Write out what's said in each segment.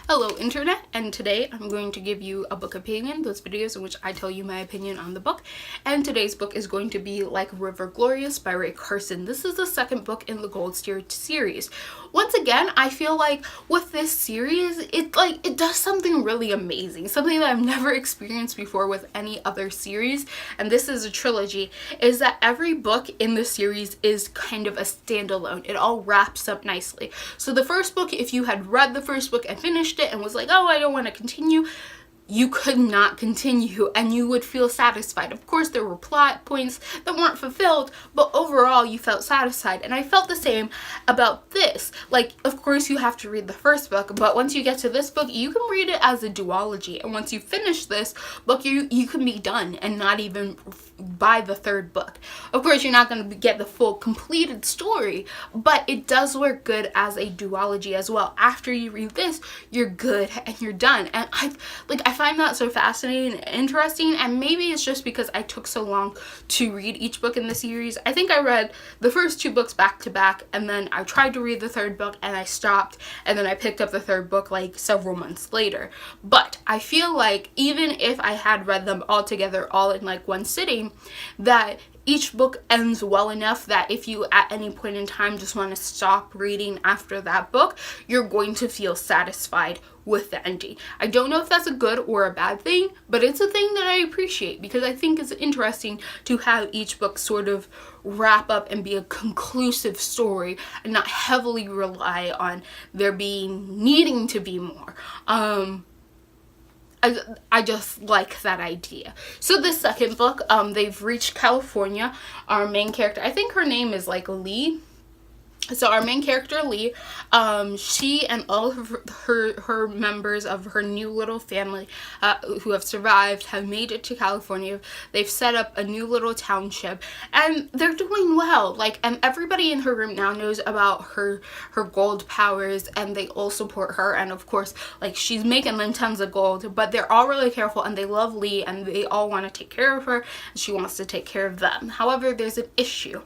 Hello internet, and today I'm going to give you a book opinion, those videos in which I tell you my opinion on the book. And today's book is going to be Like a River Glorious by Rae Carson. This is the second book in the Gold Steer series. Once again, I feel like with this series, it does something really amazing, something that I've never experienced before with any other series, and this is a trilogy, is that every book in the series is kind of a standalone. It all wraps up nicely. So the first book, if you had read the first book and finished it and was like, oh, I don't want to continue, you could not continue and you would feel satisfied. Of course, there were plot points that weren't fulfilled, but overall you felt satisfied. And I felt the same about this. Like, of course you have to read the first book, but once you get to this book, you can read it as a duology. And once you finish this book, you can be done and not even by the third book. Of course, you're not going to get the full completed story, but it does work good as a duology as well. After you read this, you're good and you're done. And I find that so fascinating and interesting, and maybe it's just because I took so long to read each book in the series. I think I read the first two books back to back, and then I tried to read the third book and I stopped, and then I picked up the third book like several months later. But I feel like even if I had read them all together all in like one sitting, that each book ends well enough that if you at any point in time just want to stop reading after that book, you're going to feel satisfied with the ending. I don't know if that's a good or a bad thing, but it's a thing that I appreciate because I think it's interesting to have each book sort of wrap up and be a conclusive story and not heavily rely on there needing to be more. I just like that idea. So the second book, they've reached California. Our main character, I think her name is like Lee. So our main character, Lee, she and all of her members of her new little family who have survived have made it to California. They've set up a new little township and they're doing well. And everybody in her room now knows about her gold powers, and they all support her. And of course, she's making them tons of gold, but they're all really careful and they love Lee and they all want to take care of her and she wants to take care of them. However, there's an issue.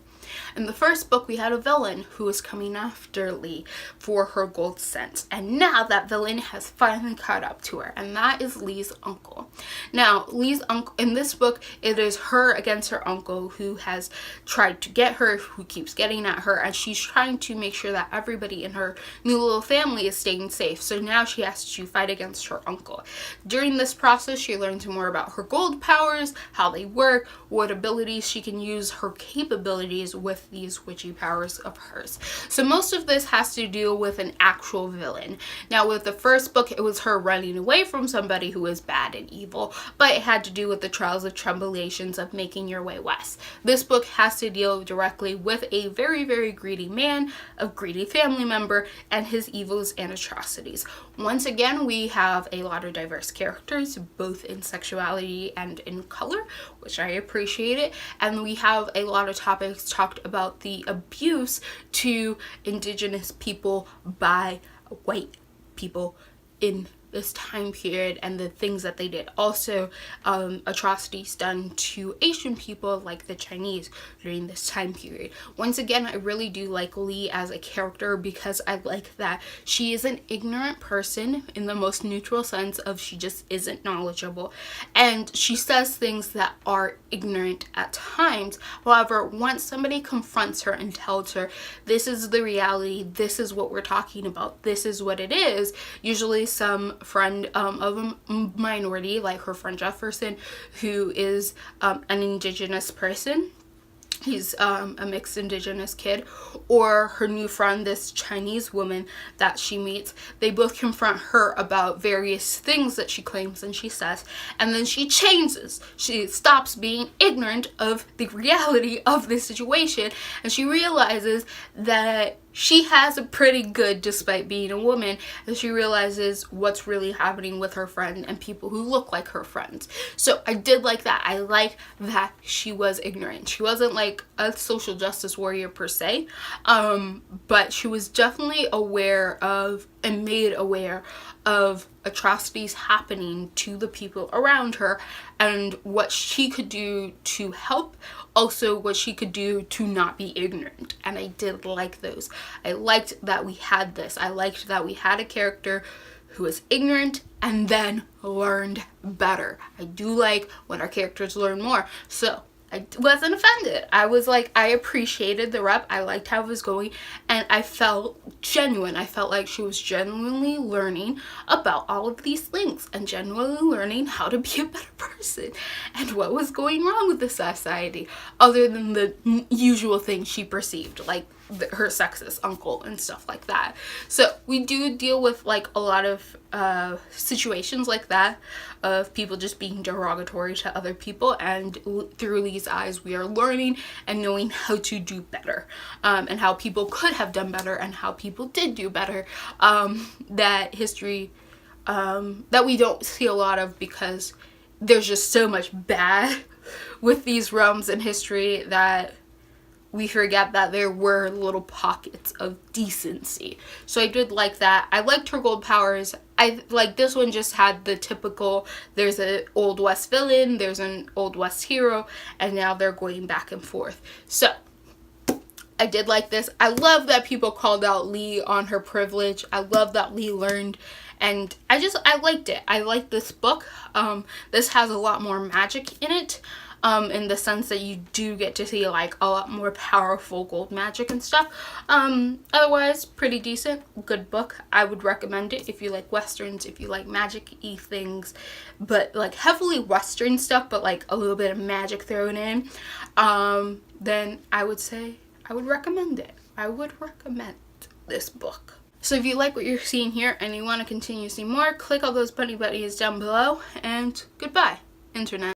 In the first book, we had a villain who was coming after Lee for her gold scent. And now that villain has finally caught up to her. And that is Lee's uncle. Now, Lee's uncle, in this book, it is her against her uncle who has tried to get her, who keeps getting at her. And she's trying to make sure that everybody in her new little family is staying safe. So now she has to fight against her uncle. During this process, she learns more about her gold powers, how they work, what abilities she can use, her capabilities with these witchy powers of hers. So most of this has to do with an actual villain. Now with the first book, it was her running away from somebody who is bad and evil, but it had to do with the trials and tribulations of making your way west. This book has to deal directly with a very, very greedy man, a greedy family member, and his evils and atrocities. Once again, we have a lot of diverse characters, both in sexuality and in color, which I appreciate it. And we have a lot of topics talked about the abuse to Indigenous people by white people in this time period and the things that they did. Also, atrocities done to Asian people like the Chinese during this time period. Once again, I really do like Lee as a character because I like that she is an ignorant person in the most neutral sense of she just isn't knowledgeable, and she says things that are ignorant at times. However, once somebody confronts her and tells her this is the reality, this is what we're talking about, this is what it is, usually some friend of a minority, like her friend Jefferson, who is an Indigenous person. He's a mixed Indigenous kid, or her new friend, this Chinese woman that she meets. They both confront her about various things that she claims and she says, and then she changes. She stops being ignorant of the reality of this situation, and she realizes that she has it pretty good despite being a woman, and she realizes what's really happening with her friend and people who look like her friends. So I did like that. I like that she was ignorant. She wasn't like a social justice warrior per se, but she was definitely aware of and made aware of atrocities happening to the people around her and what she could do to help, also what she could do to not be ignorant. And I did like those. I liked that we had this. I liked that we had a character who was ignorant and then learned better. I do like when our characters learn more. So I wasn't offended. I was like, I appreciated the rep. I liked how it was going, and I felt genuine. I felt like she was genuinely learning about all of these things and genuinely learning how to be a better person and what was going wrong with the society, other than the usual things she perceived, like her sexist uncle and stuff like that. So we do deal with like a lot of situations like that, of people just being derogatory to other people, and through Lee's eyes we are learning and knowing how to do better, and how people could have done better and how people did do better. That history that we don't see a lot of, because there's just so much bad with these realms in history that we forget that there were little pockets of decency. So I did like that. I liked her gold powers. I like this one just had the typical, there's an Old West villain, there's an Old West hero, and now they're going back and forth. So I did like this. I love that people called out Lee on her privilege. I love that Lee learned, and I liked it. I liked this book. This has a lot more magic in it. In the sense that you do get to see like a lot more powerful gold magic and stuff. Otherwise, pretty decent, good book. I would recommend it if you like westerns, if you like magic-y things, but like heavily western stuff, but like a little bit of magic thrown in. Then I would say I would recommend it. I would recommend this book. So if you like what you're seeing here and you want to continue to see more, click all those bunny buddies down below, and goodbye, internet.